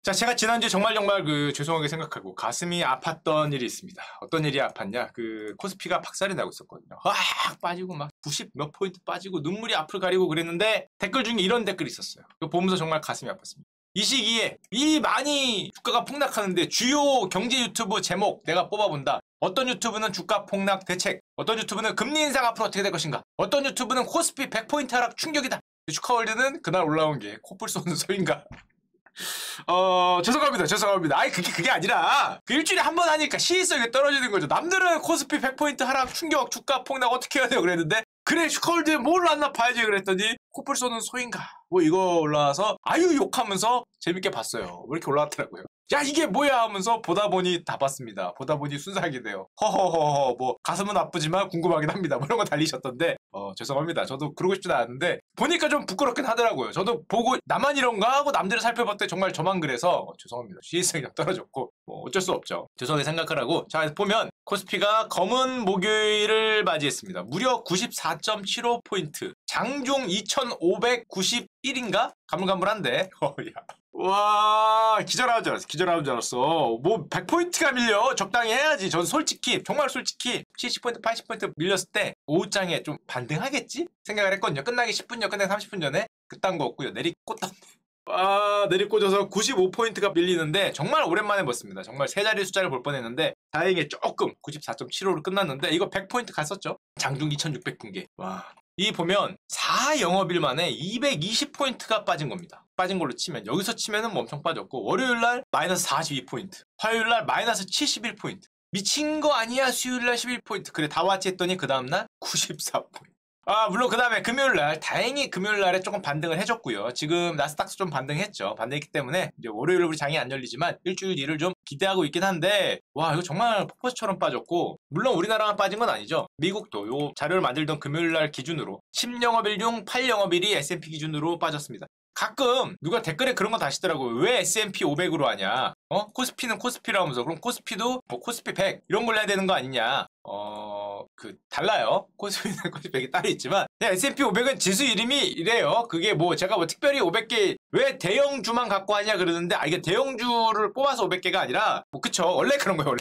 자, 제가 지난주에 정말 죄송하게 생각하고 가슴이 아팠던 일이 있습니다. 어떤 일이 아팠냐? 코스피가 박살이 나고 있었거든요. 확 빠지고 막 90 몇 포인트 빠지고 눈물이 앞을 가리고 그랬는데 댓글 중에 이런 댓글이 있었어요. 그거 보면서 정말 가슴이 아팠습니다. 이 시기에 이 많이 주가가 폭락하는데 주요 경제 유튜브 제목 내가 뽑아본다. 어떤 유튜브는 주가 폭락 대책, 어떤 유튜브는 금리 인상 앞으로 어떻게 될 것인가, 어떤 유튜브는 코스피 100포인트 하락 충격이다. 주가월드는 그날 올라온 게 코뿔 쏘는 소인가. 죄송합니다. 아니, 그게 아니라, 일주일에 한 번 하니까 시의성이 떨어지는 거죠. 남들은 코스피 100포인트 하락, 충격, 주가 폭락 어떻게 해야 돼요? 그랬는데, 그래, 슈카월드에 뭘 올랐나 봐야지 그랬더니, 코뿔 쏘는 소인가. 이거 올라와서, 아유, 욕하면서 재밌게 봤어요. 왜 이렇게 올라왔더라고요. 야, 이게 뭐야 하면서 보다 보니 다 봤습니다. 보다 보니 순삭이 돼요. 허허허허, 가슴은 아프지만 궁금하긴 합니다. 이런 거 달리셨던데, 죄송합니다. 저도 그러고 싶진 않았는데, 보니까 좀 부끄럽긴 하더라고요. 저도 보고, 나만 이런가 하고 남들을 살펴봤더니 정말 저만 그래서, 죄송합니다. 시의성이 떨어졌고, 어쩔 수 없죠. 죄송하게 생각을 하고, 자, 보면, 코스피가 검은 목요일을 맞이했습니다. 무려 94.75포인트. 장중 2591인가? 가물가물한데. 와, 기절하는 줄 알았어. 뭐 100포인트가 밀려 적당히 해야지. 전 솔직히 정말 솔직히 70포인트 80포인트 밀렸을 때 오후장에 좀 반등하겠지 생각을 했거든요. 끝나기 10분 전, 끝나기 30분 전에. 그딴 거 없고요. 내리꽂았네. 내리꽂아서 95포인트가 밀리는데 정말 오랜만에 봤습니다. 정말 세 자리 숫자를 볼 뻔했는데 다행히 조금 94.75로 끝났는데 이거 100포인트 갔었죠. 장중 2600분계. 와, 이 보면 4영업일 만에 220포인트가 빠진 겁니다. 빠진 걸로 치면 여기서 치면은 엄청 빠졌고, 월요일날 마이너스 42포인트, 화요일날 마이너스 71포인트. 미친 거 아니야? 수요일날 11포인트. 그래, 다 왔지 했더니 그 다음날 94포인트. 물론 그 다음에 금요일날, 다행히 금요일날에 조금 반등을 해줬고요. 지금 나스닥도 좀 반등했죠. 반등했기 때문에 이제 월요일 우리 장이 안 열리지만 일주일 뒤를 좀 기대하고 있긴 한데, 와, 이거 정말 폭포수처럼 빠졌고, 물론 우리나라가 빠진 건 아니죠. 미국도 요 자료를 만들던 금요일날 기준으로 10영업일 중 8영업일이 S&P 기준으로 빠졌습니다. 가끔 누가 댓글에 그런 거 다시더라고요. 왜 S&P 500으로 하냐? 코스피는 코스피로 하면서, 그럼 코스피도 뭐 코스피 100 이런 걸로 해야 되는 거 아니냐? 달라요. 코스피는 코스피 100이 따로 있지만, S&P 500은 지수 이름이 이래요. 그게 제가 특별히 500개, 왜 대형주만 갖고 하냐 그러는데, 이게 대형주를 뽑아서 500개가 아니라, 그쵸. 원래 그런 거예요.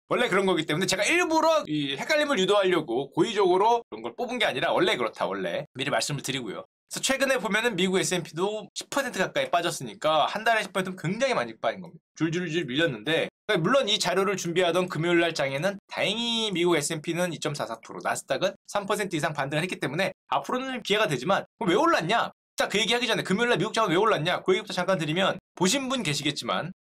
원래 그런 거기 때문에 제가 일부러 이 헷갈림을 유도하려고 고의적으로 그런 걸 뽑은 게 아니라, 원래 그렇다, 원래. 미리 말씀을 드리고요. 그래서 최근에 보면은 미국 S&P도 10% 가까이 빠졌으니까 한 달에 10%는 굉장히 많이 빠진 겁니다. 줄줄줄 밀렸는데, 물론 이 자료를 준비하던 금요일 날 장에는 다행히 미국 S&P는 2.44%, 나스닥은 3% 이상 반등을 했기 때문에 앞으로는 기회가 되지만, 왜 올랐냐? 딱 그 얘기하기 전에 금요일 날 미국 장은 왜 올랐냐? 그 얘기부터 잠깐 드리면, 보신 분 계시겠지만,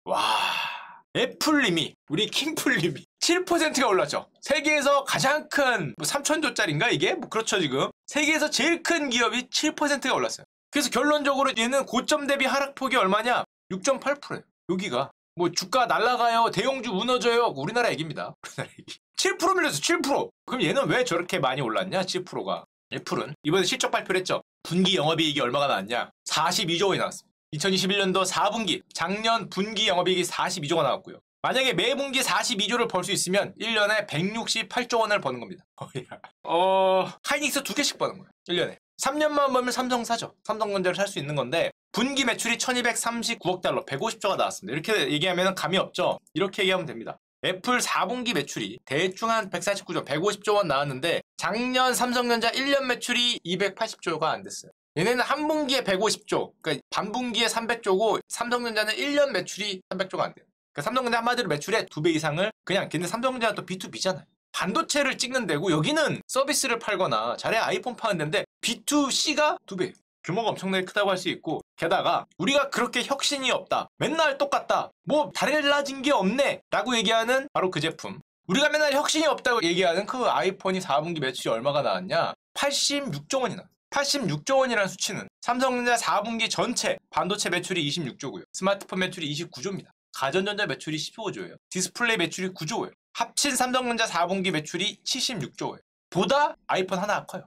애플님이, 우리 킹풀님이 7%가 올랐죠. 세계에서 가장 큰 3,000조짜리인가 이게? 그렇죠. 지금 세계에서 제일 큰 기업이 7%가 올랐어요. 그래서 결론적으로 얘는 고점 대비 하락폭이 얼마냐? 6.8%예요. 여기가 주가 날라가요, 대형주 무너져요, 우리나라 얘기입니다. 우리나라 얘기. 7% 밀렸어. 7%. 그럼 얘는 왜 저렇게 많이 올랐냐? 7%가. 애플은 이번에 실적 발표를 했죠. 분기 영업이익이 얼마가 나왔냐? 42조 원이 나왔습니다. 2021년도 4분기, 작년 분기 영업이익이 42조가 나왔고요. 만약에 매분기 42조를 벌 수 있으면 1년에 168조 원을 버는 겁니다. 하이닉스 2개씩 버는 거예요. 1년에. 3년만 벌면 삼성사죠. 삼성전자를 살 수 있는 건데, 분기 매출이 1239억 달러, 150조가 나왔습니다. 이렇게 얘기하면 감이 없죠? 이렇게 얘기하면 됩니다. 애플 4분기 매출이 대충 한 149조, 150조 원 나왔는데, 작년 삼성전자 1년 매출이 280조가 안 됐어요. 얘네는 한 분기에 150조, 그러니까 반분기에 300조고, 삼성전자는 1년 매출이 300조가 안 돼요. 그러니까 삼성전자 한마디로 매출의 2배 이상을 근데 삼성전자는 또 B2B잖아요. 반도체를 찍는 데고, 여기는 서비스를 팔거나 자네 아이폰 파는 데인데 B2C가 2배. 규모가 엄청나게 크다고 할 수 있고, 게다가 우리가 그렇게 혁신이 없다, 맨날 똑같다, 달라진 게 없네 라고 얘기하는 바로 그 제품, 우리가 맨날 혁신이 없다고 얘기하는 그 아이폰이 4분기 매출이 얼마가 나왔냐? 86조 원이 나왔어요. 86조 원이라는 수치는 삼성전자 4분기 전체 반도체 매출이 26조고요. 스마트폰 매출이 29조입니다. 가전전자 매출이 15조예요. 디스플레이 매출이 9조예요. 합친 삼성전자 4분기 매출이 76조예요. 보다 아이폰 하나가 커요.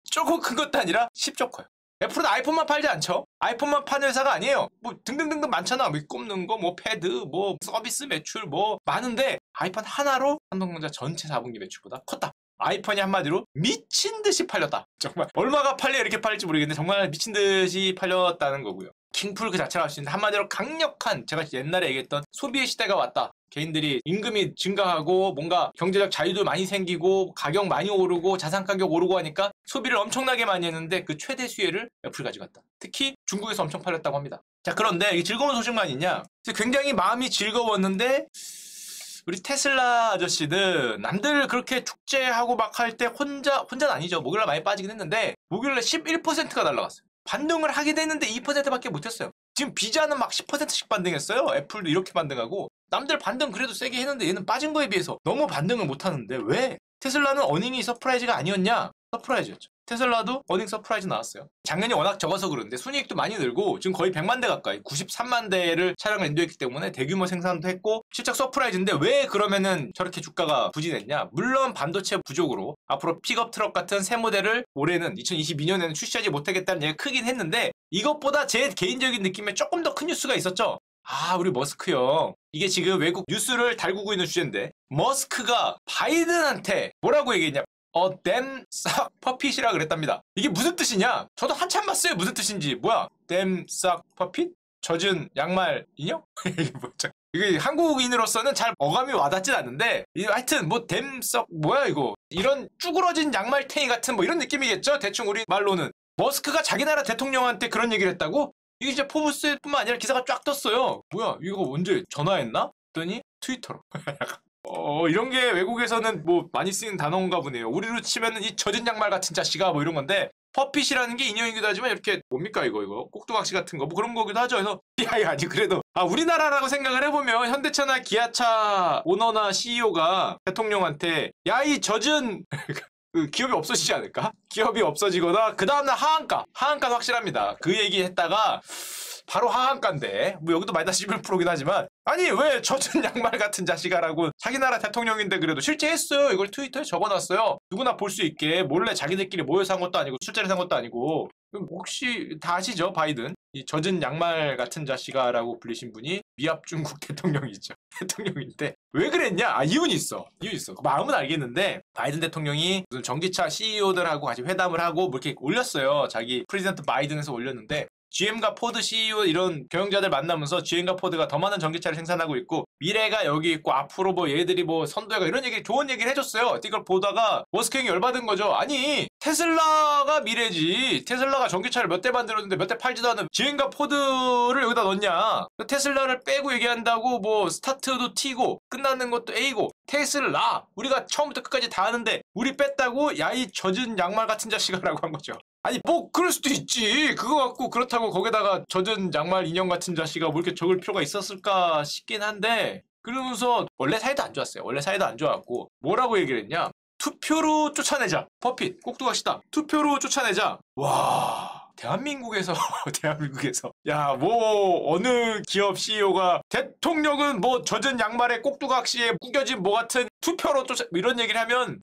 조금 큰 것도 아니라 10조 커요. 애플은 아이폰만 팔지 않죠? 아이폰만 파는 회사가 아니에요. 등등등등 많잖아. 꼽는 거, 패드, 서비스 매출, 많은데, 아이폰 하나로 삼성전자 전체 4분기 매출보다 컸다. 아이폰이 한마디로 미친 듯이 팔렸다. 정말 얼마가 팔려 이렇게 팔릴지 모르겠는데 정말 미친 듯이 팔렸다는 거고요. 킹풀 그 자체가 할 수 있는 한마디로 강력한 제가 옛날에 얘기했던 소비의 시대가 왔다. 개인들이 임금이 증가하고 뭔가 경제적 자유도 많이 생기고 가격 많이 오르고 자산 가격 오르고 하니까 소비를 엄청나게 많이 했는데 그 최대 수혜를 애플이 가져갔다. 특히 중국에서 엄청 팔렸다고 합니다. 자, 그런데 이 즐거운 소식만 있냐? 굉장히 마음이 즐거웠는데 우리 테슬라 아저씨는 남들 그렇게 축제하고 막 할 때 혼자는 아니죠. 목요일날 많이 빠지긴 했는데 목요일날 11%가 날라갔어요. 반등을 하게 됐는데 2%밖에 못했어요. 지금 비자는 막 10%씩 반등했어요. 애플도 이렇게 반등하고 남들 반등 그래도 세게 했는데 얘는 빠진 거에 비해서 너무 반등을 못하는데 왜? 테슬라는 어닝이 서프라이즈가 아니었냐? 서프라이즈였죠. 테슬라도 어닝 서프라이즈 나왔어요. 작년이 워낙 적어서 그런데 순이익도 많이 늘고 지금 거의 100만 대 가까이 93만 대를 차량을 인도했기 때문에 대규모 생산도 했고 실적 서프라이즈인데 왜 그러면은 저렇게 주가가 부진했냐? 물론 반도체 부족으로 앞으로 픽업 트럭 같은 새 모델을 올해는 2022년에는 출시하지 못하겠다는 얘기가 크긴 했는데 이것보다 제 개인적인 느낌에 조금 더 큰 뉴스가 있었죠. 아, 우리 머스크 형. 이게 지금 외국 뉴스를 달구고 있는 주제인데 머스크가 바이든한테 뭐라고 얘기했냐? damn suck puppet이라 그랬답니다. 이게 무슨 뜻이냐? 저도 한참 봤어요. 무슨 뜻인지. 뭐야? damn suck puppet? 젖은 양말 인형? 이게 뭐죠? 이게 한국인으로서는 잘 어감이 와닿진 않는데 하여튼 뭐 damn suck 뭐야 이거? 이런 쭈그러진 양말탱이 같은 뭐 이런 느낌이겠죠? 대충 우리 말로는. 머스크가 자기 나라 대통령한테 그런 얘기를 했다고? 이게 진짜 포브스뿐만 아니라 기사가 쫙 떴어요. 뭐야 이거 언제 전화했나? 했더니 트위터로. 이런 게 외국에서는 뭐 많이 쓰이는 단어인가 보네요. 우리로 치면은 이 젖은 양말 같은 자식아 뭐 이런 건데 퍼핏이라는 게 인형이기도 하지만 이렇게 뭡니까 이거 꼭두각시 같은 거 뭐 그런 거기도 하죠. 그래서 아니 그래도 우리나라라고 생각을 해보면 현대차나 기아차 오너나 CEO가 대통령한테 야 이 젖은 그 기업이 없어지지 않을까? 기업이 없어지거나 그 다음날 하한가는 확실합니다. 그 얘기 했다가 바로 하한가인데 뭐 여기도 마이너스 11%긴 하지만 아니 왜 젖은 양말 같은 자식아라고 자기 나라 대통령인데 그래도 실제 했어요. 이걸 트위터에 적어놨어요. 누구나 볼 수 있게 몰래 자기들끼리 모여서 한 것도 아니고 술자리 산 것도 아니고 혹시 다 아시죠? 바이든 이 젖은 양말 같은 자식아라고 불리신 분이 미합 중국 대통령이죠. 대통령인데 왜 그랬냐? 이유는 있어. 그 마음은 알겠는데 바이든 대통령이 무슨 전기차 CEO들하고 같이 회담을 하고 뭐 이렇게 올렸어요. 자기 프레지던트 바이든에서 올렸는데 GM과 포드 CEO 이런 경영자들 만나면서 GM과 포드가 더 많은 전기차를 생산하고 있고 미래가 여기 있고 앞으로 뭐 얘들이 뭐 선도해가 이런 얘기 좋은 얘기를 해줬어요. 이걸 보다가 머스크 형이 열받은 거죠. 아니 테슬라가 미래지. 테슬라가 전기차를 몇 대 만들었는데 몇 대 팔지도 않은 GM과 포드를 여기다 넣냐. 테슬라를 빼고 얘기한다고 뭐 스타트도 T고 끝나는 것도 A고 테슬라 우리가 처음부터 끝까지 다 하는데 우리 뺐다고 야 이 젖은 양말 같은 자식아라고 한 거죠. 아니 뭐 그럴 수도 있지. 그거 갖고 그렇다고 거기다가 젖은 양말 인형 같은 자식아 뭐 이렇게 적을 필요가 있었을까 싶긴 한데 그러면서 원래 사이도 안 좋았어요. 원래 사이도 안 좋았고 뭐라고 얘기를 했냐. 투표로 쫓아내자. 퍼핏 꼭두각시다. 투표로 쫓아내자. 와 대한민국에서 야 뭐 어느 기업 CEO가 대통령은 뭐 젖은 양말에 꼭두각시에 구겨진 뭐 같은 투표로 쫓아 이런 얘기를 하면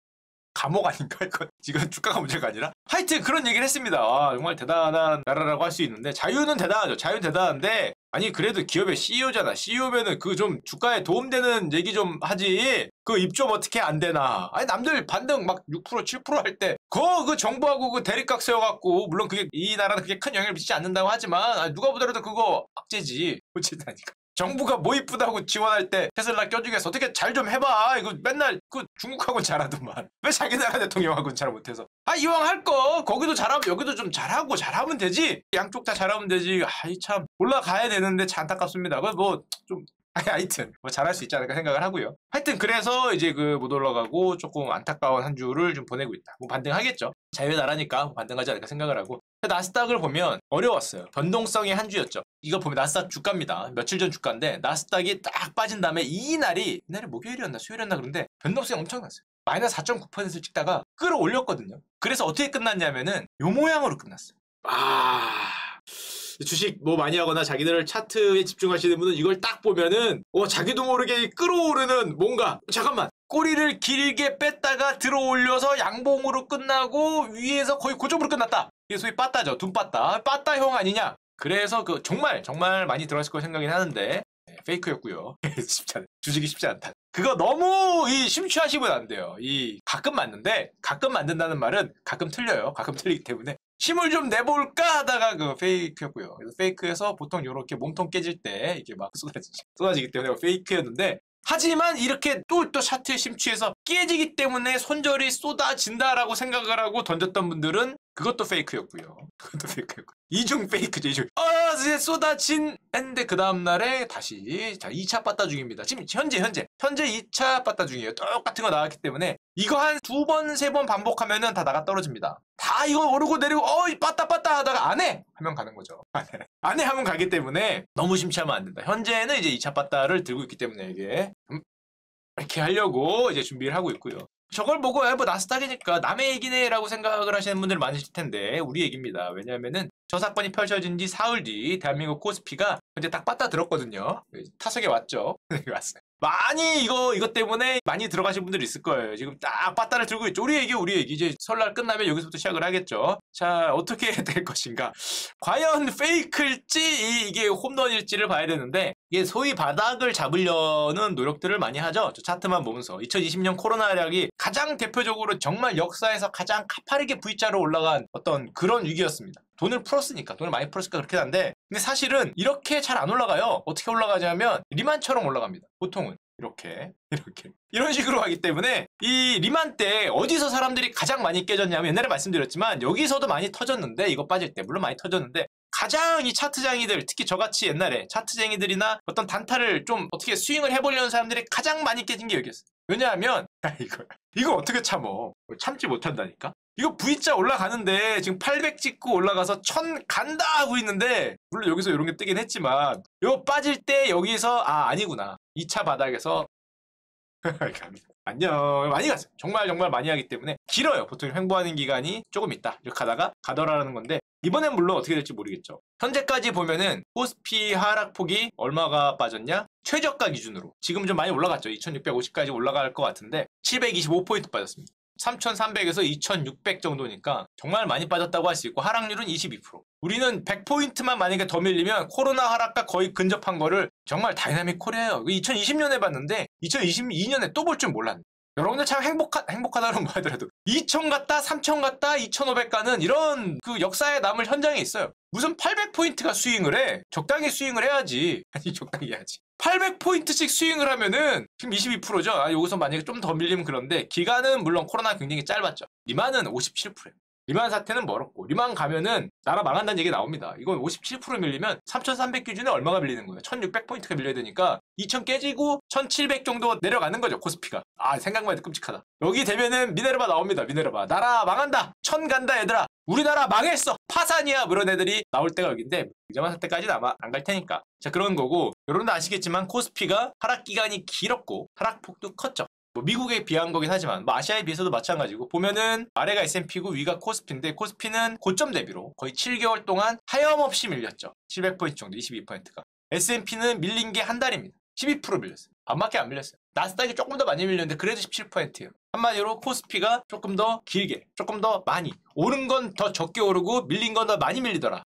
감옥 아닌가 이건 지금 주가가 문제가 아니라 하여튼 그런 얘기를 했습니다. 정말 대단한 나라라고 할 수 있는데 자유는 대단하죠. 자유는 대단한데 아니 그래도 기업의 CEO잖아. CEO면은 그 좀 주가에 도움되는 얘기 좀 하지. 그 입 좀 어떻게 안 되나. 아니 남들 반등 막 6% 7% 할 때 그 정부하고 그 대립각 세워갖고 물론 그게 이 나라는 그게 큰 영향을 미치지 않는다고 하지만 누가 보더라도 그거 악재지. 어쨌다니까. 정부가 뭐 이쁘다고 지원할 때 테슬라 껴주겠어. 어떻게 잘 좀 해봐. 이거 맨날 그 중국하고는 잘하더만. 왜 자기 나라 대통령하고는 잘 못해서. 이왕 할 거 거기도 잘하면 여기도 좀 잘하고 잘하면 되지. 양쪽 다 잘하면 되지. 참 올라가야 되는데 참 안타깝습니다. 그 뭐 좀 하여튼 뭐 잘할 수 있지 않을까 생각을 하고요. 하여튼 그래서 이제 그 못 올라가고 조금 안타까운 한 주를 좀 보내고 있다. 뭐 반등하겠죠. 자유의 나라니까 반등하지 않을까 생각을 하고 나스닥을 보면 어려웠어요. 변동성이 한 주였죠. 이거 보면 나스닥 주가입니다. 며칠 전 주가인데 나스닥이 딱 빠진 다음에 이날이 목요일이었나 수요일이었나 그런데 변동성이 엄청났어요. 마이너스 4.9%를 찍다가 끌어올렸거든요. 그래서 어떻게 끝났냐면은 요 모양으로 끝났어요. 주식 뭐 많이 하거나 자기들 차트에 집중하시는 분은 이걸 딱 보면은 자기도 모르게 끌어오르는 뭔가 잠깐만 꼬리를 길게 뺐다가 들어올려서 양봉으로 끝나고 위에서 거의 고점으로 끝났다. 이게 소위 빠따죠. 둠빠따. 빠따형 아니냐. 그래서 그 정말 많이 들어갔을 거 생각이 하는데 페이크였고요. 쉽지 않아. 주식이 쉽지 않다. 그거 너무 심취하시면 안 돼요. 가끔 맞는데 가끔 맞는다는 말은 가끔 틀려요. 가끔 틀리기 때문에 힘을 좀 내볼까 하다가 그 페이크였고요. 그래서 페이크에서 보통 이렇게 몸통 깨질 때 이게 막 쏟아지기 때문에 페이크였는데, 하지만 이렇게 또 샤트에 심취해서 깨지기 때문에 손절이 쏟아진다라고 생각을 하고 던졌던 분들은 그것도 페이크였고요. 그것도 페이크였고. 이중 페이크죠, 이중. 이제 쏟아진 했는데 그 다음날에 다시 자 2차 빠따 중입니다. 지금 현재 2차 빠따 중이에요. 똑같은 거 나왔기 때문에 이거 한 2번, 3번 반복하면은 다 나가 떨어집니다. 다 이거 오르고 내리고 빠따 하다가 안 해! 하면 가는 거죠. 안 해 하면 가기 때문에 너무 심취하면 안 된다. 현재는 이제 2차 빠따를 들고 있기 때문에 이게 이렇게 하려고 이제 준비를 하고 있고요. 저걸 보고 뭐 나스닥이니까 남의 얘기네 라고 생각을 하시는 분들 많으실 텐데 우리 얘기입니다. 왜냐하면은 저 사건이 펼쳐진 지 사흘 뒤 대한민국 코스피가 이제 딱 빠따 들었거든요. 타석에 왔죠. 왔어요. 많이 이것 때문에 많이 들어가신 분들이 있을 거예요. 지금 딱 빠따를 들고 있죠. 우리 얘기. 이제 설날 끝나면 여기서부터 시작을 하겠죠. 자, 어떻게 될 것인가. 과연 페이크일지 이게 홈런일지를 봐야 되는데, 이게 소위 바닥을 잡으려는 노력들을 많이 하죠. 저 차트만 보면서 2020년 코로나약이 가장 대표적으로 정말 역사에서 가장 가파르게 V자로 올라간 어떤 그런 위기였습니다. 돈을 많이 풀었으니까 그렇긴 한데, 근데 사실은 이렇게 잘 안 올라가요. 어떻게 올라가냐면 리만처럼 올라갑니다. 보통은 이렇게 이런 식으로 하기 때문에 이 리만 때 어디서 사람들이 가장 많이 깨졌냐면, 옛날에 말씀드렸지만 여기서도 많이 터졌는데, 이거 빠질 때 물론 많이 터졌는데, 가장 이 차트쟁이들, 특히 저같이 옛날에 차트쟁이들이나 어떤 단타를 좀 어떻게 스윙을 해보려는 사람들이 가장 많이 깨진 게 여기였어요. 왜냐하면 이거 어떻게 참어? 참지 못한다니까? 이거 V자 올라가는데 지금 800 찍고 올라가서 1000 간다 하고 있는데, 물론 여기서 이런 게 뜨긴 했지만 이거 빠질 때 여기서 아니구나, 2차 바닥에서 안녕 많이 갔어요. 정말 많이 하기 때문에 길어요. 보통 횡보하는 기간이 조금 있다 이렇게 하다가 가더라는 건데, 이번엔 물론 어떻게 될지 모르겠죠. 현재까지 보면은 코스피 하락폭이 얼마가 빠졌냐? 최저가 기준으로 지금 좀 많이 올라갔죠. 2650까지 올라갈 것 같은데 725포인트 빠졌습니다. 3300에서 2600 정도니까 정말 많이 빠졌다고 할 수 있고, 하락률은 22%. 우리는 100포인트만 만약에 더 밀리면 코로나 하락과 거의 근접한 거를 정말 다이나믹 코리아예요. 2020년에 봤는데 2022년에 또 볼 줄 몰랐네. 여러분들 참 행복하다는 뭐 하더라도 2000 갔다 3000 갔다 2500 가는 이런 그 역사에 남을 현장이 있어요. 무슨 800포인트가 스윙을 해? 적당히 스윙을 해야지. 아니, 적당히 해야지. 800포인트씩 스윙을 하면은 지금 22%죠. 여기서 만약에 좀 더 밀리면 그런데, 기간은 물론 코로나 굉장히 짧았죠. 리만은 57%예요. 리만 사태는 멀었고, 리만 가면은 나라 망한다는 얘기 나옵니다. 이건 57% 밀리면 3300 기준에 얼마가 밀리는 거예요? 1600포인트가 밀려야 되니까 2000 깨지고 1700 정도 내려가는 거죠, 코스피가. 생각만 해도 끔찍하다. 여기 되면은 미네르바 나옵니다. 미네르바. 나라 망한다. 1000 간다 얘들아. 우리나라 망했어. 파산이야. 그런 애들이 나올 때가 여기인데, 이자만 사태까지는 아마 안 갈 테니까. 자, 그런 거고, 여러분도 아시겠지만 코스피가 하락 기간이 길었고 하락폭도 컸죠. 뭐 미국에 비한 거긴 하지만 뭐 아시아에 비해서도 마찬가지고, 보면은 아래가 S&P고 위가 코스피인데, 코스피는 고점 대비로 거의 7개월 동안 하염없이 밀렸죠. 700포인트 정도, 22%가. S&P는 밀린 게 한 달입니다. 12% 밀렸어요. 반밖에 안 밀렸어요. 나스닥이 조금 더 많이 밀렸는데 그래도 17%예요. 한마디로 코스피가 조금 더 길게, 조금 더 많이, 오른 건 더 적게 오르고 밀린 건 더 많이 밀리더라.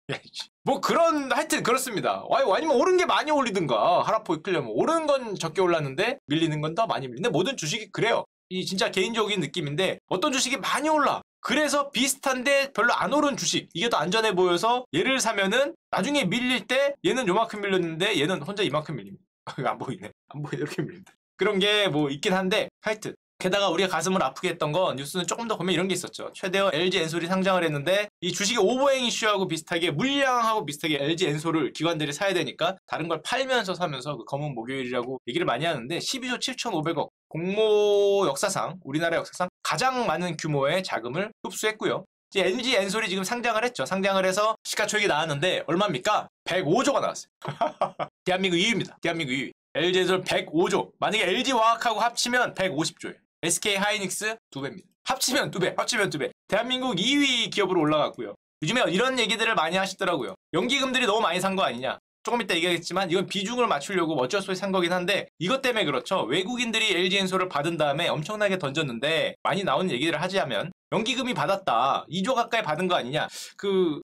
뭐 그런, 하여튼 그렇습니다. 아니면 오른 게 많이 올리든가, 하락폭이 크려면 오른 건 적게 올랐는데 밀리는 건 더 많이 밀리는데, 모든 주식이 그래요. 이 진짜 개인적인 느낌인데, 어떤 주식이 많이 올라. 그래서 비슷한데 별로 안 오른 주식, 이게 더 안전해 보여서 얘를 사면은 나중에 밀릴 때 얘는 요만큼 밀렸는데 얘는 혼자 이만큼 밀립니다. 안 보이네. 이렇게 밀립니다. 그런 게 뭐 있긴 한데, 하여튼 게다가 우리가 가슴을 아프게 했던 건, 뉴스는 조금 더 보면 이런 게 있었죠. 최대어 LG 엔솔이 상장을 했는데 이 주식이 오버행 이슈하고 비슷하게, 물량하고 비슷하게 LG 엔솔을 기관들이 사야 되니까 다른 걸 팔면서 사면서 그 검은 목요일이라고 얘기를 많이 하는데, 12조 7,500억 공모 역사상, 우리나라 역사상 가장 많은 규모의 자금을 흡수했고요. 이제 LG 엔솔이 지금 상장을 했죠. 상장을 해서 시가총액이 나왔는데 얼마입니까? 105조가 나왔어요. 대한민국 2위입니다. 대한민국 2위. LG 엔솔 105조. 만약에 LG화학하고 합치면 150조예요. SK 하이닉스 2배입니다. 합치면 2배. 대한민국 2위 기업으로 올라갔고요. 요즘에 이런 얘기들을 많이 하시더라고요. 연기금들이 너무 많이 산 거 아니냐. 조금 이따 얘기하겠지만 이건 비중을 맞추려고 어쩔 수 없이 산 거긴 한데, 이것 때문에 그렇죠. 외국인들이 LG 엔솔을 받은 다음에 엄청나게 던졌는데, 많이 나오는 얘기를 하자면 연기금이 받았다. 2조 가까이 받은 거 아니냐.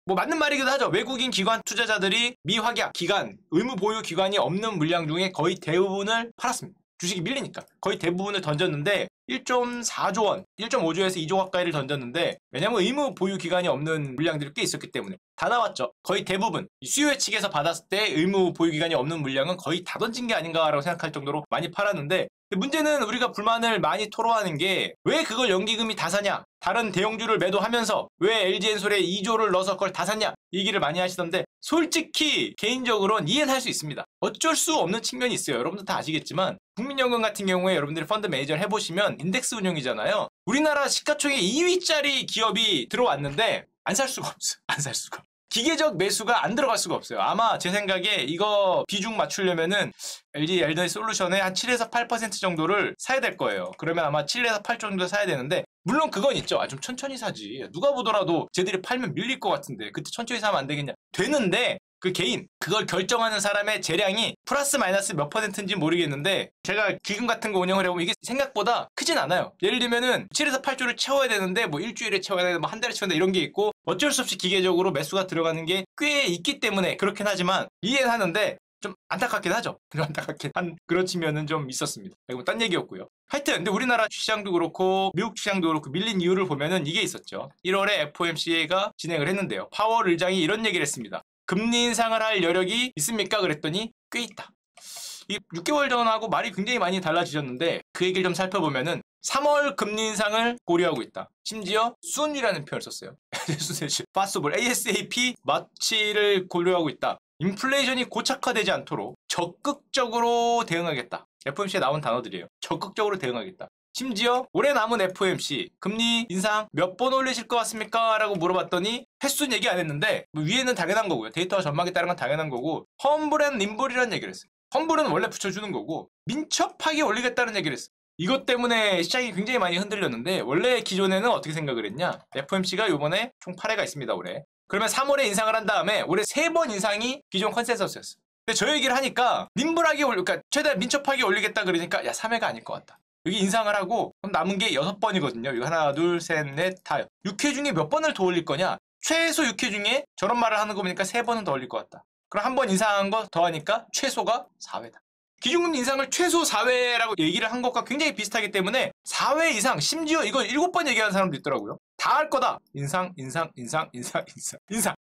뭐 맞는 말이기도 하죠. 외국인 기관 투자자들이 미확약 기간, 의무 보유 기관이 없는 물량 중에 거의 대부분을 팔았습니다. 주식이 밀리니까 거의 대부분을 던졌는데, 1.4조 원, 1.5조에서 2조 가까이를 던졌는데 왜냐면 의무 보유 기간이 없는 물량들이 꽤 있었기 때문에 다 나왔죠. 거의 대부분 수요 측에서 받았을 때 의무 보유 기간이 없는 물량은 거의 다 던진 게 아닌가라고 생각할 정도로 많이 팔았는데 문제는 우리가 불만을 많이 토로하는 게 왜 그걸 연기금이 다 사냐? 다른 대형주를 매도하면서 왜 LG엔솔에 2조를 넣어서 그걸 다 샀냐? 얘기를 많이 하시던데 솔직히 개인적으로는 이해는 할 수 있습니다. 어쩔 수 없는 측면이 있어요. 여러분들 다 아시겠지만 국민연금 같은 경우에 여러분들이 펀드 매니저를 해보시면 인덱스 운용이잖아요. 우리나라 시가총액 2위짜리 기업이 들어왔는데 안 살 수가 없어요. 안 살 수가. 기계적 매수가 안 들어갈 수가 없어요. 아마 제 생각에 이거 비중 맞추려면은 LG 에너지솔루션의 한 7에서 8% 정도를 사야 될 거예요. 그러면 아마 7에서 8 정도 사야 되는데 물론 그건 있죠. 좀 천천히 사지. 누가 보더라도 쟤들이 팔면 밀릴 것 같은데 그때 천천히 사면 안 되겠냐. 되는데 그 개인 그걸 결정하는 사람의 재량이 플러스 마이너스 몇 %인지 모르겠는데 제가 기금 같은 거 운영을 해보면 이게 생각보다 크진 않아요. 예를 들면은 7에서 8조를 채워야 되는데 뭐 일주일에 채워야 되는데 뭐 한 달에 채워야 되는데 이런 게 있고 어쩔 수 없이 기계적으로 매수가 들어가는 게 꽤 있기 때문에 그렇긴 하지만 이해는 하는데 좀 안타깝긴 하죠. 안타깝긴 한 그렇지면은 좀 있었습니다. 이건 딴 얘기였고요. 하여튼 근데 우리나라 시장도 그렇고 미국 시장도 그렇고 밀린 이유를 보면은 이게 있었죠. 1월에 FOMC가 진행을 했는데요. 파월 의장이 이런 얘기를 했습니다. 금리 인상을 할 여력이 있습니까? 그랬더니 꽤 있다. 이 6개월 전하고 말이 굉장히 많이 달라지셨는데 그 얘기를 좀 살펴보면은 3월 금리 인상을 고려하고 있다. 심지어 soon이라는 표현을 썼어요. possible, ASAP 마치를 고려하고 있다. 인플레이션이 고착화되지 않도록 적극적으로 대응하겠다. FOMC에 나온 단어들이에요. 적극적으로 대응하겠다. 심지어 올해 남은 FOMC 금리 인상 몇 번 올리실 것 같습니까? 라고 물어봤더니 횟수는 얘기 안 했는데 뭐 위에는 당연한 거고요. 데이터와 전망에 따른 건 당연한 거고 험블 앤 nim블이라는 얘기를 했어요. 험블은 원래 붙여주는 거고 민첩하게 올리겠다는 얘기를 했어요. 이것 때문에 시장이 굉장히 많이 흔들렸는데 원래 기존에는 어떻게 생각을 했냐. FOMC가 이번에 총 8회가 있습니다. 올해. 그러면 3월에 인상을 한 다음에 올해 3번 인상이 기존 컨센서스였어요. 근데 저 얘기를 하니까 nim블하게 그러니까 최대한 민첩하게 올리겠다 그러니까 야 3회가 아닐 것 같다. 여기 인상을 하고 그럼 남은 게 6번이거든요. 이거 하나, 둘, 셋, 넷, 다. 6회 중에 몇 번을 더 올릴 거냐? 최소 6회 중에 저런 말을 하는 거 보니까 3번은 더 올릴 것 같다. 그럼 한 번 인상한 거 더하니까 최소가 4회다. 기준금리 인상을 최소 4회라고 얘기를 한 것과 굉장히 비슷하기 때문에 4회 이상, 심지어 이거 7번 얘기하는 사람도 있더라고요. 다 할 거다. 인상.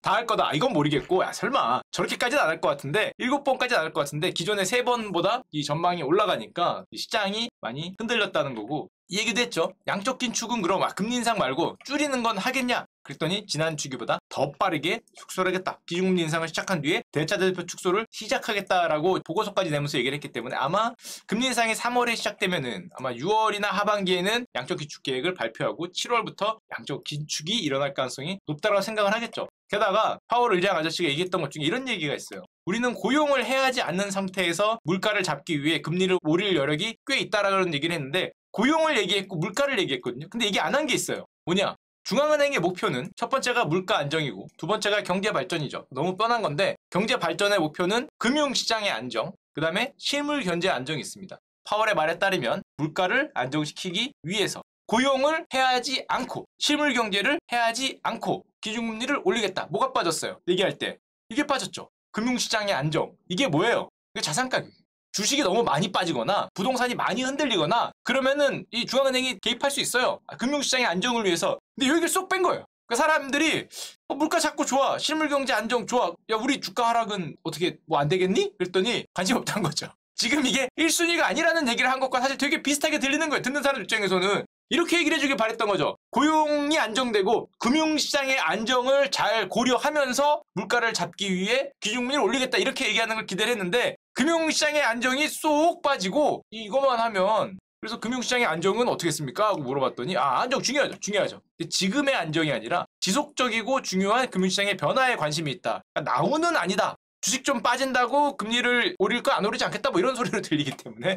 다 할 거다. 이건 모르겠고, 야, 설마 저렇게까지는 안 할 것 같은데 7번까지는 안 할 것 같은데 기존의 3번보다 이 전망이 올라가니까 시장이 많이 흔들렸다는 거고 이 얘기도 했죠. 양적 긴축은 그럼 금리 인상 말고 줄이는 건 하겠냐? 그랬더니 지난 주기보다 더 빠르게 축소를 하겠다. 기준금리 인상을 시작한 뒤에 대차대표 축소를 시작하겠다라고 보고서까지 내면서 얘기를 했기 때문에 아마 금리 인상이 3월에 시작되면은 아마 6월이나 하반기에는 양적 긴축 계획을 발표하고 7월부터 양적 긴축이 일어날 가능성이 높다고 생각을 하겠죠. 게다가 파월 의장 아저씨가 얘기했던 것 중에 이런 얘기가 있어요. 우리는 고용을 해야지 않는 상태에서 물가를 잡기 위해 금리를 올릴 여력이 꽤 있다라는 얘기를 했는데 고용을 얘기했고 물가를 얘기했거든요. 근데 이게 안 한 게 있어요. 뭐냐? 중앙은행의 목표는 첫 번째가 물가 안정이고 두 번째가 경제 발전이죠. 너무 뻔한 건데 경제 발전의 목표는 금융시장의 안정, 그 다음에 실물 경제 안정이 있습니다. 파월의 말에 따르면 물가를 안정시키기 위해서 고용을 해야지 않고 실물 경제를 해야지 않고 기준금리를 올리겠다. 뭐가 빠졌어요? 얘기할 때. 이게 빠졌죠. 금융시장의 안정. 이게 뭐예요? 이게 자산가격. 주식이 너무 많이 빠지거나 부동산이 많이 흔들리거나 그러면은 이 중앙은행이 개입할 수 있어요. 금융시장의 안정을 위해서. 근데 여기를 쏙 뺀 거예요. 그 사람들이 물가 자꾸 좋아. 실물경제 안정 좋아. 야 우리 주가 하락은 어떻게 뭐 안 되겠니? 그랬더니 관심 없다는 거죠. 지금 이게 1순위가 아니라는 얘기를 한 것과 사실 되게 비슷하게 들리는 거예요. 듣는 사람 입장에서는. 이렇게 얘기를 해주길 바랬던 거죠. 고용이 안정되고 금융시장의 안정을 잘 고려하면서 물가를 잡기 위해 기준금리를 올리겠다 이렇게 얘기하는 걸 기대를 했는데 금융시장의 안정이 쏙 빠지고 이것만 하면 그래서 금융시장의 안정은 어떻게 했습니까? 하고 물어봤더니 안정 중요하죠. 근데 지금의 안정이 아니라 지속적이고 중요한 금융시장의 변화에 관심이 있다. 그러니까 나우는 아니다. 주식 좀 빠진다고 금리를 오릴 거 안 오르지 않겠다 뭐 이런 소리로 들리기 때문에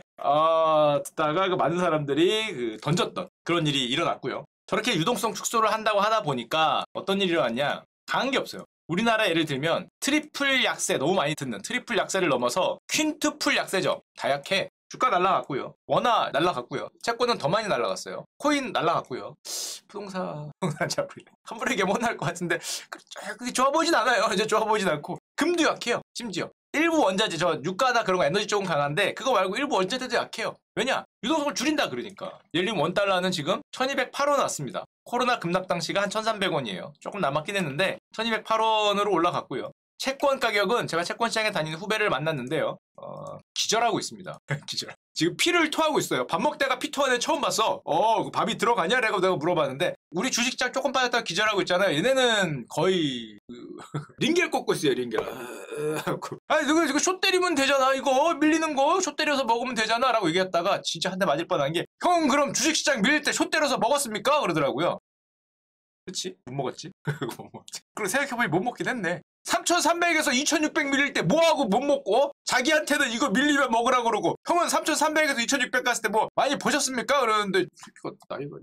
듣다가 그 많은 사람들이 던졌던 그런 일이 일어났고요. 저렇게 유동성 축소를 한다고 하다 보니까 어떤 일이 일어났냐? 강한 게 없어요. 우리나라 예를 들면 트리플 약세 너무 많이 듣는 트리플 약세를 넘어서 퀸투플 약세죠. 다 약해. 주가 날라갔고요. 원화 날라갔고요. 채권은 더 많이 날라갔어요. 코인 날라갔고요. 부동산 잡을 함부로 얘기하면 혼날 것 같은데 그게 좋아 보이진 않아요. 이제 좋아 보이진 않고 금도 약해요. 심지어 일부 원자재 저 유가나 그런 거 에너지 쪽은 강한데 그거 말고 일부 원자재도 약해요. 왜냐? 유동성을 줄인다 그러니까. 예를 들면 $1는 지금 1208원 왔습니다. 코로나 급락 당시가 한 1300원이에요. 조금 남았긴 했는데 1208원으로 올라갔고요. 채권 가격은 제가 채권 시장에 다니는 후배를 만났는데요. 기절하고 있습니다. 기절. 지금 피를 토하고 있어요. 밥 먹다가 피 토하는 애 처음 봤어. 밥이 들어가냐? 라고 내가 물어봤는데 우리 주식장 조금 빠졌다가 기절하고 있잖아요. 얘네는 거의 링겔 꽂고 있어요. 링겔. 아니 이거 숏 때리면 되잖아. 이거 밀리는 거 숏 때려서 먹으면 되잖아. 라고 얘기했다가 진짜 한 대 맞을 뻔한 게 형 그럼 주식시장 밀릴 때 숏 때려서 먹었습니까? 그러더라고요. 그치? 못 먹었지? 그리고 생각해보니 못 먹긴 했네. 3,300에서 2,600 밀릴 때 뭐하고 못 먹고 자기한테는 이거 밀리면 먹으라고 그러고 형은 3,300에서 2,600 갔을 때 뭐 많이 보셨습니까? 그러는데 이거 나이가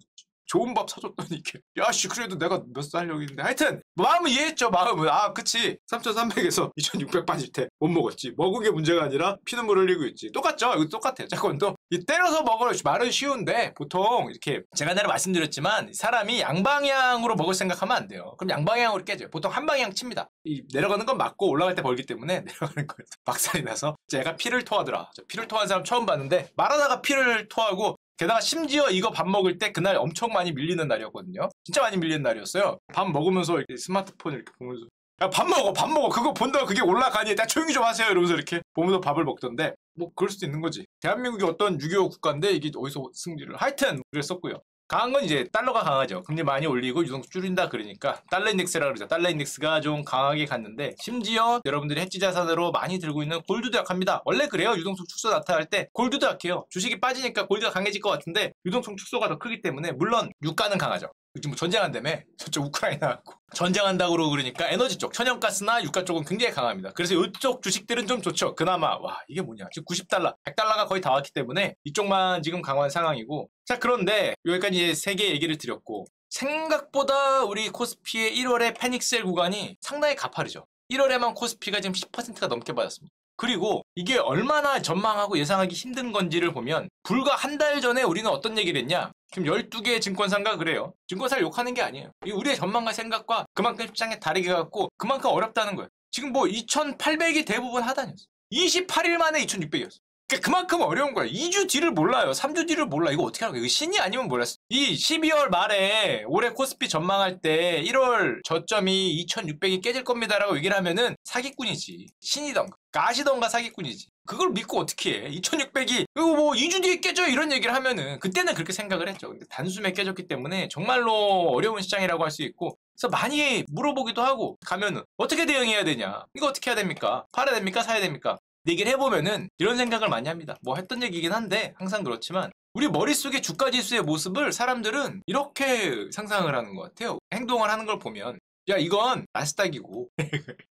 좋은 밥 사줬더니 이렇게 야씨 그래도 내가 몇 살 여기 있는데 하여튼 마음은 이해했죠. 마음은 그치 3,300에서 2,600 빠질 때 못 먹었지. 먹은 게 문제가 아니라 피눈물 흘리고 있지. 똑같죠. 이거 똑같아요. 채권도 때려서 먹을 말은 쉬운데 보통 이렇게 제가 내가 말씀드렸지만 사람이 양방향으로 먹을 생각하면 안 돼요. 그럼 양방향으로 깨져요. 보통 한 방향 칩니다. 이 내려가는 건 맞고 올라갈 때 벌기 때문에 내려가는 거에서 박살이 나서 제가 피를 토하더라. 피를 토한 사람 처음 봤는데 말하다가 피를 토하고 게다가 심지어 이거 밥 먹을 때 그날 엄청 많이 밀리는 날이었거든요. 진짜 많이 밀리는 날이었어요. 밥 먹으면서 이렇게 스마트폰 이렇게 보면서 야, 밥 먹어 그거 본다고 그게 올라가니 나 조용히 좀 하세요 이러면서 이렇게 보면서 밥을 먹던데 뭐 그럴 수도 있는 거지. 대한민국이 어떤 6.25 국가인데 이게 어디서 승리를 하여튼 그랬었고요. 강한 건 이제 달러가 강하죠. 금리 많이 올리고 유동성 줄인다 그러니까 달러 인덱스라고 그러죠. 달러 인덱스가 좀 강하게 갔는데 심지어 여러분들이 해지 자산으로 많이 들고 있는 골드도 약합니다. 원래 그래요. 유동성 축소 나타날 때 골드도 약해요. 주식이 빠지니까 골드가 강해질 것 같은데 유동성 축소가 더 크기 때문에 물론 유가는 강하죠. 지금 뭐 전쟁한다며 저쪽 우크라이나 갖고 전쟁한다고 그러니까 에너지 쪽 천연가스나 유가 쪽은 굉장히 강합니다. 그래서 이쪽 주식들은 좀 좋죠. 그나마 와 이게 뭐냐 지금 90달러 100달러가 거의 다 왔기 때문에 이쪽만 지금 강한 상황이고 자 그런데 여기까지 이제 세 개 얘기를 드렸고 생각보다 우리 코스피의 1월의 패닉셀 구간이 상당히 가파르죠. 1월에만 코스피가 지금 10%가 넘게 빠졌습니다. 그리고 이게 얼마나 전망하고 예상하기 힘든 건지를 보면 불과 한 달 전에 우리는 어떤 얘기를 했냐. 지금 12개의 증권사인가 그래요. 증권사를 욕하는 게 아니에요. 우리의 전망과 생각과 그만큼 시장에 다르게 갖고 그만큼 어렵다는 거예요. 지금 뭐 2,800이 대부분 하단이었어. 28일 만에 2,600이었어. 그만큼 어려운 거야. 2주 뒤를 몰라요. 3주 뒤를 몰라. 이거 어떻게 하는 거야? 이거 신이 아니면 몰랐어. 이 12월 말에 올해 코스피 전망할 때 1월 저점이 2,600이 깨질 겁니다라고 얘기를 하면은 사기꾼이지. 신이던가 가시던가 사기꾼이지. 그걸 믿고 어떻게 해? 2,600이 이거 뭐 2주 뒤에 깨져 이런 얘기를 하면은 그때는 그렇게 생각을 했죠. 근데 단숨에 깨졌기 때문에 정말로 어려운 시장이라고 할 수 있고 그래서 많이 물어보기도 하고 가면은 어떻게 대응해야 되냐? 이거 어떻게 해야 됩니까? 팔아야 됩니까? 사야 됩니까? 얘기를 해보면은 이런 생각을 많이 합니다. 뭐 했던 얘기긴 한데 항상 그렇지만 우리 머릿속에 주가지수의 모습을 사람들은 이렇게 상상을 하는 것 같아요. 행동을 하는 걸 보면 야 이건 나스닥이고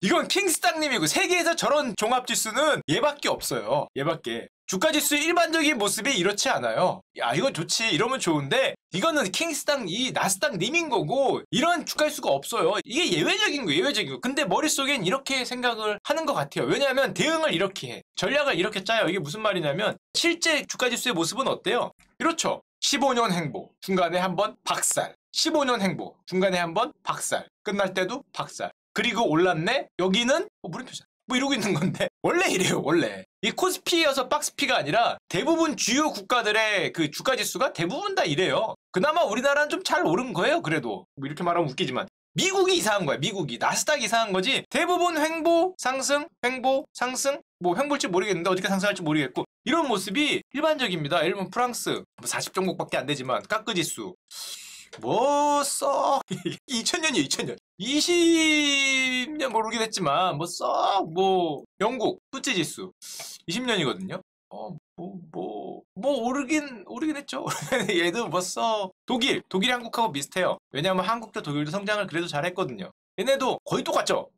이건 킹스닥님이고 세계에서 저런 종합지수는 얘밖에 없어요. 얘밖에. 주가지수 일반적인 모습이 이렇지 않아요. 야 이건 좋지 이러면 좋은데 이거는 킹스닥 이 나스닥 님인 거고 이런 주가지수가 없어요. 이게 예외적인 거예요. 예외적인 거. 근데 머릿속엔 이렇게 생각을 하는 것 같아요. 왜냐하면 대응을 이렇게 해. 전략을 이렇게 짜요. 이게 무슨 말이냐면 실제 주가지수의 모습은 어때요? 이렇죠. 15년 행보 중간에 한번 박살 15년 행보 중간에 한번 박살 끝날 때도 박살 그리고 올랐네 여기는 물음표잖아 뭐 이러고 있는 건데 원래 이래요. 원래 이 코스피여서 박스피가 아니라 대부분 주요 국가들의 그 주가지수가 대부분 다 이래요. 그나마 우리나라는 좀 잘 오른 거예요. 그래도 뭐 이렇게 말하면 웃기지만 미국이 이상한 거야. 미국이 나스닥이 이상한 거지 대부분 횡보 상승 횡보 상승 뭐 횡보일지 모르겠는데 어떻게 상승할지 모르겠고 이런 모습이 일반적입니다. 예를 들면 프랑스 뭐 40종목밖에 안 되지만 까끄지수 뭐 썩 2000년이에요. 2000년 20년 모르긴 했지만 뭐 썩 뭐 영국 후지지수 20년이거든요. 뭐 오르긴 했죠. 얘도 뭐 썩 독일 한국하고 비슷해요. 왜냐하면 한국도 독일도 성장을 그래도 잘했거든요. 얘네도 거의 똑같죠.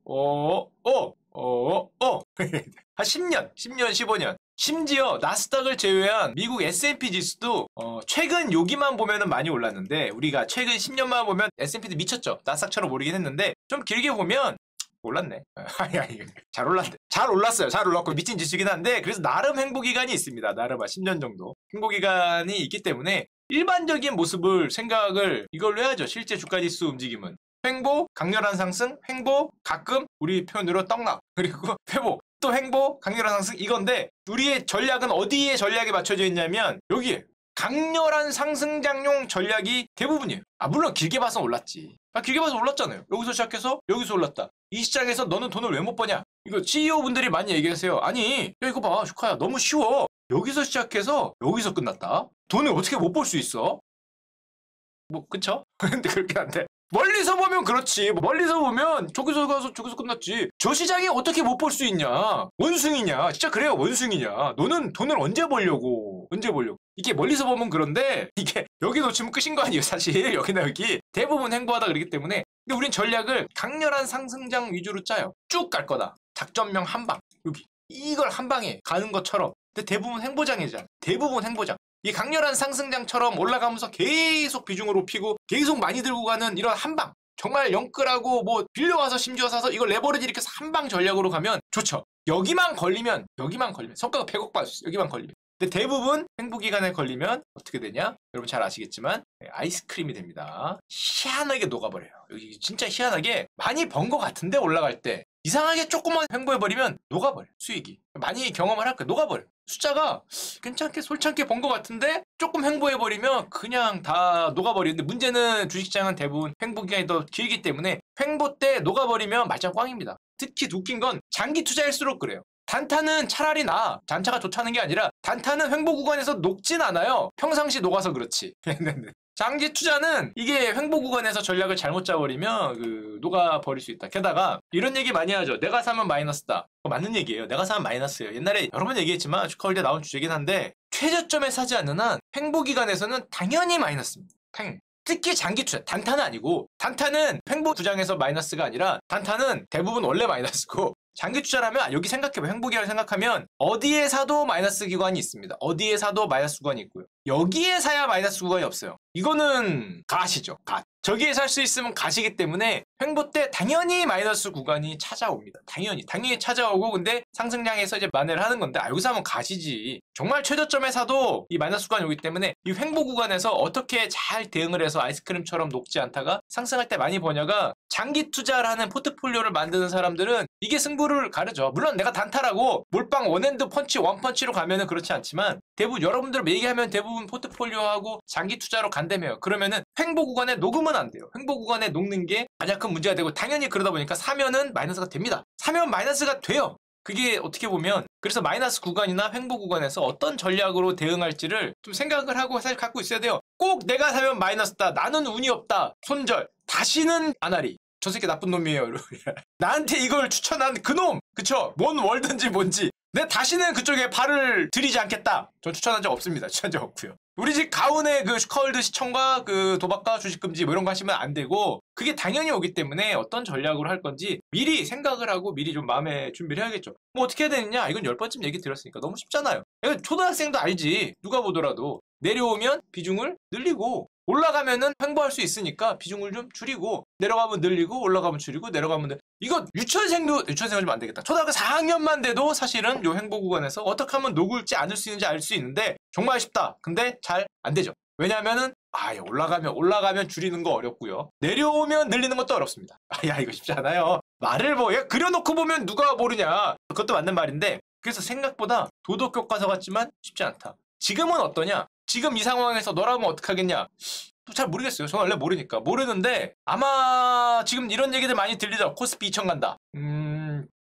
한 10년 15년 심지어 나스닥을 제외한 미국 S&P 지수도 최근 여기만 보면은 많이 올랐는데 우리가 최근 10년만 보면 S&P도 미쳤죠. 나스닥처럼 오르긴 했는데 좀 길게 보면 올랐네. 잘 올랐네. 잘 올랐어요. 잘 올랐고 미친 지수긴 한데 그래서 나름 행보기간이 있습니다. 나름 한 10년 정도 행보기간이 있기 때문에 일반적인 모습을 생각을 이걸로 해야죠. 실제 주가지수 움직임은 횡보, 강렬한 상승, 횡보, 가끔 우리 표현으로 떡락 그리고 회복 또 횡보, 강렬한 상승 이건데 우리의 전략은 어디에 전략이 맞춰져 있냐면 여기에 강렬한 상승장용 전략이 대부분이에요. 물론 길게 봐서 올랐지. 길게 봐서 올랐잖아요. 여기서 시작해서 여기서 올랐다. 이 시장에서 너는 돈을 왜 못 버냐? 이거 CEO 분들이 많이 얘기하세요. 아니, 야 이거 봐, 슈카야, 너무 쉬워. 여기서 시작해서 여기서 끝났다. 돈을 어떻게 못 벌 수 있어? 뭐 그쵸? 근데 그렇게 안 돼. 멀리서 보면 그렇지. 멀리서 보면 저기서 가서 저기서 끝났지. 저 시장에 어떻게 못 볼 수 있냐? 원숭이냐? 진짜 그래요, 원숭이냐? 너는 돈을 언제 벌려고? 언제 벌려고? 이게 멀리서 보면 그런데 이게 여기 놓치면 끝인 거 아니에요, 사실. 여기나 여기. 대부분 횡보하다 그러기 때문에. 근데 우린 전략을 강렬한 상승장 위주로 짜요. 쭉 갈 거다. 작전명 한 방. 여기. 이걸 한 방에 가는 것처럼. 근데 대부분 횡보장이잖아. 대부분 횡보장. 이 강렬한 상승장처럼 올라가면서 계속 비중을 높이고 계속 많이 들고 가는 이런 한방. 정말 영끌하고 뭐 빌려와서 심지어 사서 이걸 레버리지 이렇게 해서 한방 전략으로 가면 좋죠. 여기만 걸리면 성과가 100억 받을 수 있어요. 여기만 걸리면. 근데 대부분 횡보기간에 걸리면 어떻게 되냐? 여러분 잘 아시겠지만 아이스크림이 됩니다. 희한하게 녹아버려요. 여기 진짜 희한하게 많이 번 것 같은데 올라갈 때 이상하게 조금만 횡보해버리면 녹아버려. 수익이. 많이 경험을 할 거야. 녹아버려. 숫자가 괜찮게 솔찬게 본 것 같은데 조금 횡보해버리면 그냥 다 녹아버리는데 문제는 주식시장은 대부분 횡보 기간이 더 길기 때문에 횡보 때 녹아버리면 말짱 꽝입니다. 특히 웃긴 건 장기 투자일수록 그래요. 단타는 차라리 단타가 좋다는 게 아니라 단타는 횡보 구간에서 녹진 않아요. 평상시 녹아서 그렇지. 장기 투자는 이게 횡보 구간에서 전략을 잘못 짜버리면 녹아버릴 수 있다. 게다가 이런 얘기 많이 하죠. 내가 사면 마이너스다. 맞는 얘기예요. 내가 사면 마이너스예요. 옛날에 여러 번 얘기했지만 슈카월드에 나온 주제긴 한데 최저점에 사지 않는 한 횡보 기간에서는 당연히 마이너스입니다. 당연히. 특히 장기 투자, 단타는 아니고 단타는 횡보 투장에서 마이너스가 아니라 단타는 대부분 원래 마이너스고 장기 투자라면 여기 생각해봐. 횡보 기간을 생각하면 어디에 사도 마이너스 기간이 있습니다. 어디에 사도 마이너스 구간이 있고요. 여기에 사야 마이너스 구간이 없어요. 이거는 갓이죠. 갓. 저기에 살 수 있으면 갓이기 때문에 횡보 때 당연히 마이너스 구간이 찾아옵니다. 당연히 찾아오고 근데 상승량에서 이제 만회를 하는 건데 여기서 하면 갓이지. 정말 최저점에 사도 이 마이너스 구간이 오기 때문에 이 횡보 구간에서 어떻게 잘 대응을 해서 아이스크림처럼 녹지 않다가 상승할 때 많이 버냐가 장기 투자라는 포트폴리오를 만드는 사람들은 이게 승부를 가르죠. 물론 내가 단타라고 몰빵 원핸드 펀치 원펀치로 가면은 그렇지 않지만 대부분 여러분들 얘기하면 대부분 포트폴리오하고 장기 투자로 간다며요. 그러면은 횡보 구간에 녹으면 안 돼요. 횡보 구간에 녹는 게 가장 큰 문제가 되고 당연히 그러다 보니까 사면은 마이너스가 됩니다. 사면 마이너스가 돼요. 그게 어떻게 보면 그래서 마이너스 구간이나 횡보 구간에서 어떤 전략으로 대응할지를 좀 생각을 하고 사실 갖고 있어야 돼요. 꼭 내가 사면 마이너스다. 나는 운이 없다. 손절. 다시는 안 하리. 저 새끼 나쁜 놈이에요. 나한테 이걸 추천한 그놈. 그쵸? 뭔 월든지 뭔지. 내 다시는 그쪽에 발을 들이지 않겠다. 전 추천한 적 없습니다. 추천한 적 없고요. 우리 집 가운데 슈카월드 시청과 도박과 주식금지 뭐 이런 거 하시면 안 되고 그게 당연히 오기 때문에 어떤 전략으로 할 건지 미리 생각을 하고 미리 좀 마음에 준비를 해야겠죠. 뭐 어떻게 해야 되느냐? 이건 10번쯤 얘기 드렸으니까 너무 쉽잖아요. 이건 초등학생도 알지. 누가 보더라도 내려오면 비중을 늘리고 올라가면은 횡보할 수 있으니까 비중을 좀 줄이고 내려가면 늘리고 올라가면 줄이고 내려가면 이거 유치원생은 좀 안 되겠다. 초등학교 4학년만 돼도 사실은 요 횡보 구간에서 어떻게 하면 녹을지 않을 수 있는지 알 수 있는데 정말 쉽다. 근데 잘 안 되죠. 왜냐면은 올라가면 줄이는 거 어렵고요. 내려오면 늘리는 것도 어렵습니다. 이거 쉽지 않아요. 말을 그려놓고 보면 누가 모르냐. 그것도 맞는 말인데 그래서 생각보다 도덕 교과서 같지만 쉽지 않다. 지금은 어떠냐? 지금 이 상황에서 너라면 어떡하겠냐? 잘 모르겠어요. 저는 원래 모르니까. 모르는데 아마 지금 이런 얘기들 많이 들리죠. 코스피 2000 간다.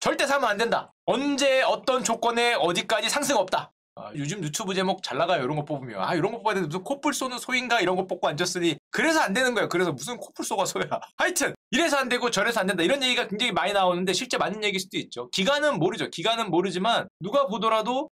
절대 사면 안 된다. 언제 어떤 조건에 어디까지 상승 없다. 요즘 유튜브 제목 잘 나가요. 이런 거 뽑으면. 이런 거 뽑아야 되는데 무슨 코뿔 쏘는 소인가 이런 거 뽑고 앉았으니 그래서 안 되는 거예요. 그래서 무슨 코뿔 쏘가 소야. 하여튼 이래서 안 되고 저래서 안 된다. 이런 얘기가 굉장히 많이 나오는데 실제 맞는 얘기일 수도 있죠. 기간은 모르죠. 기간은 모르지만 누가 보더라도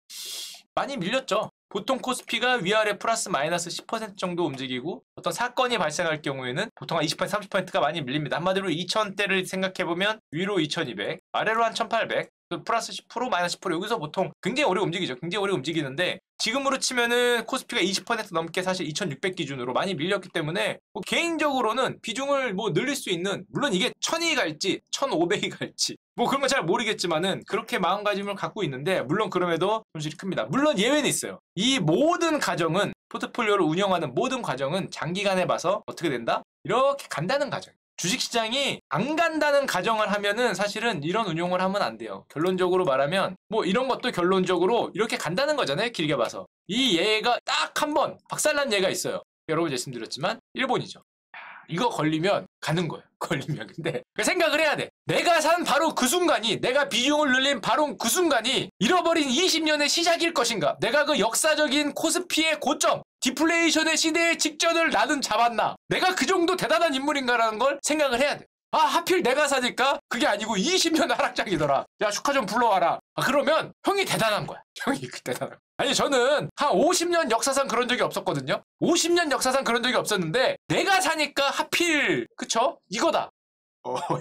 많이 밀렸죠. 보통 코스피가 위아래 플러스 마이너스 10% 정도 움직이고 어떤 사건이 발생할 경우에는 보통 한 20%, 30%가 많이 밀립니다. 한마디로 2000대를 생각해보면 위로 2200, 아래로 한 1800, 플러스 10%, 마이너스 10% 여기서 보통 굉장히 오래 움직이죠. 굉장히 오래 움직이는데 지금으로 치면은 코스피가 20% 넘게 사실 2600 기준으로 많이 밀렸기 때문에 개인적으로는 비중을 늘릴 수 있는 물론 이게 1000이 갈지 1500이 갈지 그런 건 잘 모르겠지만은 그렇게 마음가짐을 갖고 있는데 물론 그럼에도 손실이 큽니다. 물론 예외는 있어요. 이 모든 과정은 포트폴리오를 운영하는 모든 과정은 장기간에 봐서 어떻게 된다? 이렇게 간다는 과정. 주식시장이 안 간다는 가정을 하면은 사실은 이런 운용을 하면 안 돼요. 결론적으로 말하면 뭐 이런 것도 결론적으로 이렇게 간다는 거잖아요. 길게 봐서. 이 예가 딱 한 번 박살난 예가 있어요. 여러 번 말씀드렸지만 일본이죠. 이거 걸리면 가는 거예요. 걸리면. 근데 생각을 해야 돼. 내가 산 바로 그 순간이, 내가 비중을 늘린 바로 그 순간이 잃어버린 20년의 시작일 것인가? 내가 그 역사적인 코스피의 고점, 디플레이션의 시대의 직전을 나는 잡았나? 내가 그 정도 대단한 인물인가라는 걸 생각을 해야 돼. 아, 하필 내가 사니까 그게 아니고 20년 하락장이더라. 야, 슈카 좀 불러와라. 아, 그러면 형이 대단한 거야. 형이 대단한 거야. 아니, 저는 한 50년 역사상 그런 적이 없었거든요. 50년 역사상 그런 적이 없었는데 내가 사니까 하필, 그쵸? 이거다.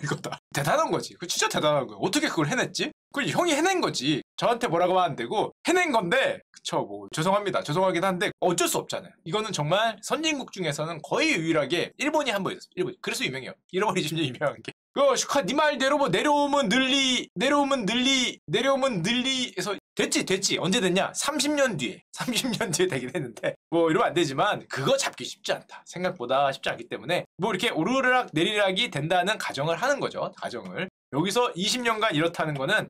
이거다. 대단한 거지. 그 진짜 대단한 거야. 어떻게 그걸 해냈지? 그걸 형이 해낸 거지. 저한테 뭐라고 하면 안 되고 해낸 건데, 그쵸, 뭐 죄송합니다. 죄송하긴 한데 어쩔 수 없잖아요. 이거는 정말 선진국 중에서는 거의 유일하게 일본이 한 번 있었어요. 일본. 그래서 유명해요. 잃어버린 20년 유명한 게. 슈카 네 말대로 뭐 내려오면 늘리 해서 됐지. 언제 됐냐? 30년 뒤에 되긴 했는데 뭐 이러면 안 되지만 그거 잡기 쉽지 않다. 생각보다 쉽지 않기 때문에 뭐 이렇게 오르락 내리락이 된다는 가정을 하는 거죠. 가정을. 여기서 20년간 이렇다는 거는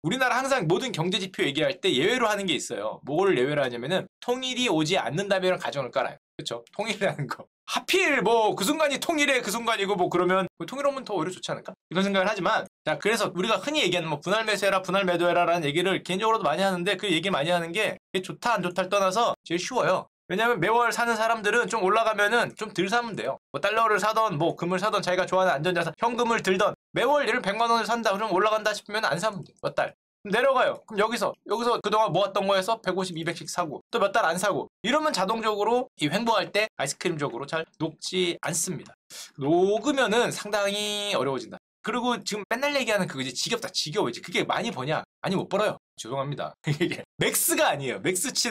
우리나라 항상 모든 경제 지표 얘기할 때 예외로 하는 게 있어요. 뭐를 예외로 하냐면은 통일이 오지 않는다면 가정을 깔아요. 그렇죠? 통일이라는 거. 하필 뭐 그 순간이 통일의 그 순간이고 뭐 그러면 통일 오면 더 오히려 좋지 않을까? 이런 생각을 하지만, 자, 그래서 우리가 흔히 얘기하는 뭐 분할 매수해라, 분할 매도해라라는 얘기를 개인적으로도 많이 하는데 그 얘기 많이 하는 게 좋다 안 좋다를 떠나서 제일 쉬워요. 왜냐면 매월 사는 사람들은 좀 올라가면은 좀 덜 사면 돼요. 뭐 달러를 사던 뭐 금을 사던 자기가 좋아하는 안전자산 현금을 들던 매월 예를 100만 원을 산다. 그럼 올라간다 싶으면 안 사면 돼. 몇 달. 내려가요. 그럼 여기서 그동안 모았던 거에서 150, 200씩 사고 또 몇 달 안 사고 이러면 자동적으로 이 횡보할 때 아이스크림적으로 잘 녹지 않습니다. 녹으면은 상당히 어려워진다. 그리고 지금 맨날 얘기하는 그거 이제 지겹다. 지겨워. 이제 그게 많이 버냐? 많이 못 벌어요. 죄송합니다. 이게 맥스가 아니에요.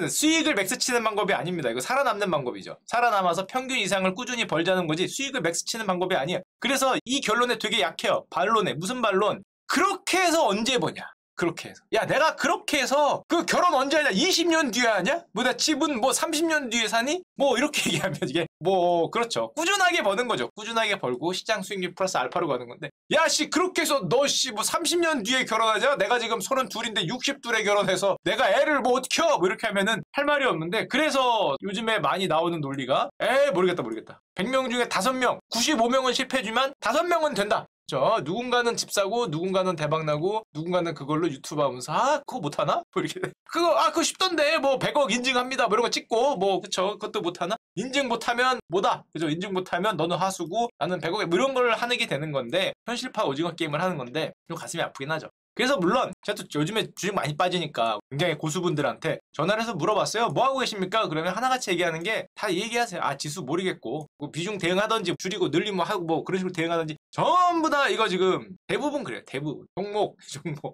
수익을 맥스 치는 방법이 아닙니다. 이거 살아남는 방법이죠. 살아남아서 평균 이상을 꾸준히 벌자는 거지 수익을 맥스 치는 방법이 아니에요. 그래서 이 결론에 되게 약해요. 반론에. 무슨 반론? 그렇게 해서 언제 버냐? 그렇게 해서. 야, 내가 그렇게 해서 그 결혼 언제 하냐? 20년 뒤에 하냐? 뭐 나 집은 뭐 30년 뒤에 사니? 뭐 이렇게 얘기하면 이게 뭐 그렇죠. 꾸준하게 버는 거죠. 꾸준하게 벌고 시장 수익률 플러스 알파로 가는 건데, 야 씨 그렇게 해서 너 씨 뭐 30년 뒤에 결혼하자? 내가 지금 32인데 60둘에 결혼해서 내가 애를 뭐 어떻게 켜? 뭐 이렇게 하면은 할 말이 없는데, 그래서 요즘에 많이 나오는 논리가 모르겠다. 100명 중에 5명, 95명은 실패지만 5명은 된다. 누군가는 집 사고, 누군가는 대박나고, 누군가는 그걸로 유튜브 하면서, 그거 못하나? 뭐 이렇게. 그거 쉽던데, 뭐, 100억 인증합니다. 뭐 이런 거 찍고, 뭐, 그쵸. 그것도 못하나? 인증 못하면 뭐다? 그죠? 인증 못하면 너는 하수고, 나는 100억에, 뭐 이런 걸 하는 게 되는 건데, 현실파 오징어 게임을 하는 건데, 좀 가슴이 아프긴 하죠. 그래서 물론 제가 또 요즘에 주식 많이 빠지니까 굉장히 고수분들한테 전화를 해서 물어봤어요. 뭐 하고 계십니까? 그러면 하나같이 얘기하는 게 다 얘기하세요. 지수 모르겠고 뭐 비중 대응하던지 줄이고 늘리고 하고 뭐 그런 식으로 대응하던지 전부 다 이거 지금 대부분 그래요. 대부분 종목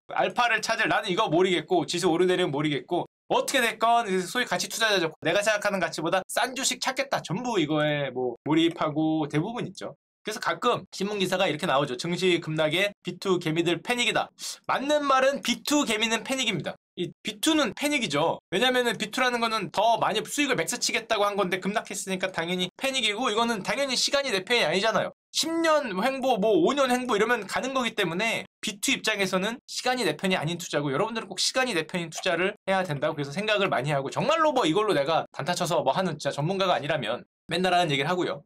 알파를 찾을, 나는 이거 모르겠고 지수 오르내리면 모르겠고 어떻게 됐건 소위 가치 투자자죠. 내가 생각하는 가치보다 싼 주식 찾겠다. 전부 이거에 뭐 몰입하고 대부분 있죠. 그래서 가끔 신문기사가 이렇게 나오죠. 증시 급락에 B2 개미들 패닉이다. 맞는 말은 B2 개미는 패닉입니다. 이 B2는 패닉이죠. 왜냐면은 B2라는 거는 더 많이 수익을 맥스 치겠다고 한 건데 급락했으니까 당연히 패닉이고, 이거는 당연히 시간이 내 편이 아니잖아요. 10년 횡보, 뭐 5년 횡보 이러면 가는 거기 때문에 B2 입장에서는 시간이 내 편이 아닌 투자고, 여러분들은 꼭 시간이 내 편인 투자를 해야 된다고 그래서 생각을 많이 하고, 정말로 뭐 이걸로 내가 단타 쳐서 뭐 하는 진짜 전문가가 아니라면 맨날 하는 얘기를 하고요.